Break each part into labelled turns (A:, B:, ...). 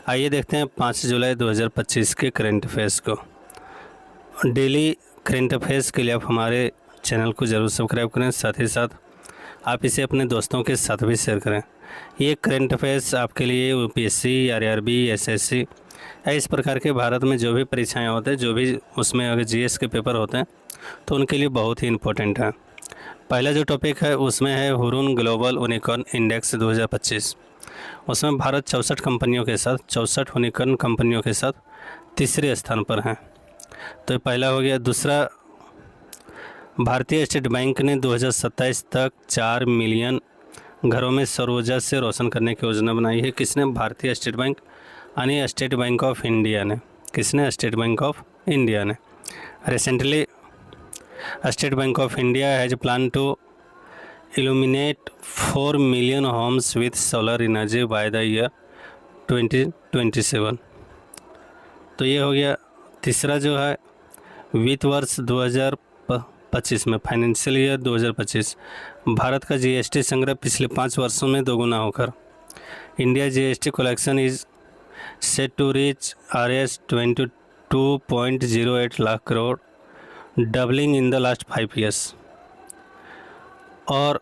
A: आइए देखते हैं 5 जुलाई 2025 के करंट अफेयर्स को। डेली करंट अफेयर्स के लिए आप हमारे चैनल को ज़रूर सब्सक्राइब करें, साथ ही साथ आप इसे अपने दोस्तों के साथ भी शेयर करें। ये करंट अफेयर्स आपके लिए यूपीएससी, आरआरबी, एसएससी या इस प्रकार के भारत में जो भी परीक्षाएं होते हैं, जो भी उसमें अगर जीएस के पेपर होते हैं तो उनके लिए बहुत ही इम्पोर्टेंट है। पहला जो टॉपिक है उसमें है हुरुन ग्लोबल यूनिकॉर्न इंडेक्स 2025। उसमें भारत 64 कंपनियों के साथ 64 यूनिकॉर्न कंपनियों के साथ तीसरे स्थान पर हैं। तो ये पहला हो गया। दूसरा, भारतीय स्टेट बैंक ने 2027 तक 4 मिलियन घरों में सौर ऊर्जा से रोशन करने की योजना बनाई है। किसने? भारतीय स्टेट बैंक यानी स्टेट बैंक ऑफ इंडिया ने। किसने? स्टेट बैंक ऑफ इंडिया ने। Recently state bank of India has plan to illuminate 4 million homes with solar energy by the year 2027। तो ये हो गया। तीसरा जो है, वित्त वर्ष 2025 में, फाइनेंशियल ईयर 2025, भारत का जीएसटी संग्रह पिछले 5 वर्षों में दोगुना होकर India GST collection is set to reach Rs 22.08 lakh crore, doubling in the last 5 years. और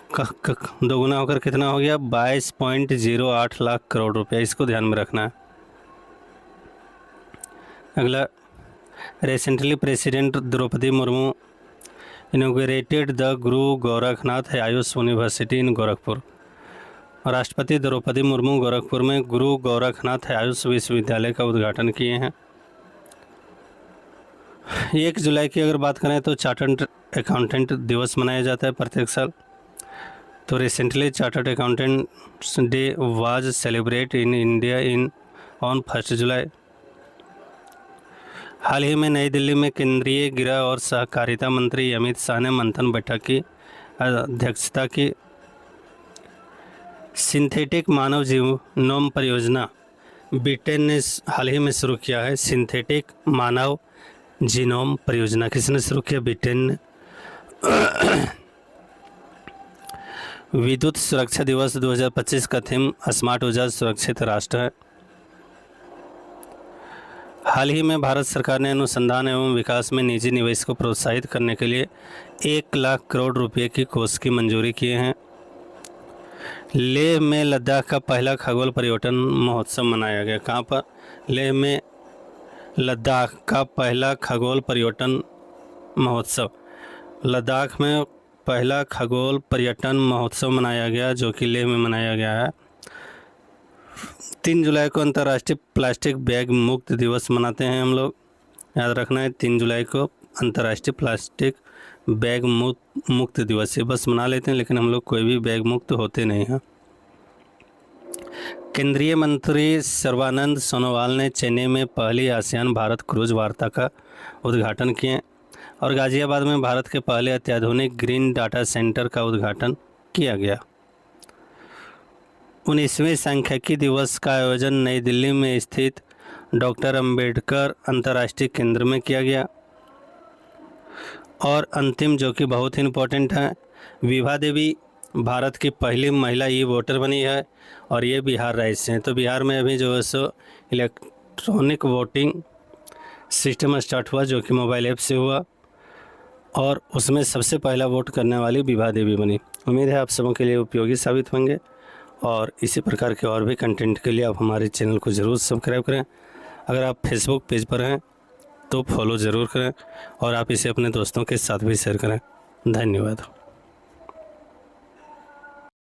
A: दोगुना होकर कितना हो गया? 22.08 लाख करोड़ रुपया। इसको ध्यान में रखना है। अगला, recently president Droupadi Murmu inaugurated the Guru Gorakhnath Ayush University in Gorakhpur. राष्ट्रपति द्रौपदी मुर्मू गोरखपुर में गुरु गोरखनाथ आयुष विश्वविद्यालय का उद्घाटन किए हैं। 1 जुलाई की अगर बात करें तो चार्टर्ड अकाउंटेंट दिवस मनाया जाता है प्रत्येक साल। तो recently chartered accountants day was celebrate in India on 1 जुलाई। हाल ही में नई दिल्ली में केंद्रीय गृह और सहकारिता मंत्री अमित शाह ने मंथन बैठक की अध्यक्षता की। सिंथेटिक मानव जीनोम परियोजना ब्रिटेन ने हाल ही में शुरू किया है। सिंथेटिक मानव जीनोम परियोजना किसने शुरू किया? ब्रिटेन ने। विद्युत सुरक्षा दिवस 2025 का थीम स्मार्ट ऊर्जा सुरक्षित राष्ट्र है। हाल ही में भारत सरकार ने अनुसंधान एवं विकास में निजी निवेश को प्रोत्साहित करने के लिए 1 लाख करोड़ रुपए की कोष की मंजूरी किए हैं। लेह में लद्दाख का पहला खगोल पर्यटन महोत्सव मनाया गया। कहाँ पर? लेह में लद्दाख का पहला खगोल पर्यटन महोत्सव। लद्दाख में पहला खगोल पर्यटन महोत्सव मनाया गया, जो कि लेह में मनाया गया है। 3 जुलाई को अंतर्राष्ट्रीय प्लास्टिक बैग मुक्त दिवस मनाते हैं हम लोग। याद रखना है, 3 जुलाई को अंतर्राष्ट्रीय प्लास्टिक बैग मुक्त दिवस। ये बस मना लेते हैं, लेकिन हम लोग कोई भी बैग मुक्त होते नहीं हैं। केंद्रीय मंत्री सर्बानंद सोनोवाल ने चेन्नई में पहली आसियान भारत क्रूज वार्ता का उद्घाटन किए और गाजियाबाद में भारत के पहले अत्याधुनिक ग्रीन डाटा सेंटर का उद्घाटन किया गया। 19वें सांख्यिकी दिवस का आयोजन नई दिल्ली में स्थित डॉक्टर अंबेडकर अंतर्राष्ट्रीय केंद्र में किया गया। और अंतिम, जो कि बहुत ही इम्पोर्टेंट है, विभा देवी भारत की पहली महिला ई वोटर बनी है और ये बिहार राज्य से हैं। तो बिहार में अभी जो है so electronic voting system start हुआ, जो कि मोबाइल ऐप से हुआ, और उसमें सबसे पहला वोट करने वाली विभा देवी बनी। उम्मीद है आप सबों के लिए उपयोगी साबित होंगे और इसी प्रकार के और भी कंटेंट के लिए आप हमारे चैनल को ज़रूर सब्सक्राइब करें। अगर आप फेसबुक पेज पर हैं तो फॉलो ज़रूर करें और आप इसे अपने दोस्तों के साथ भी शेयर करें। धन्यवाद।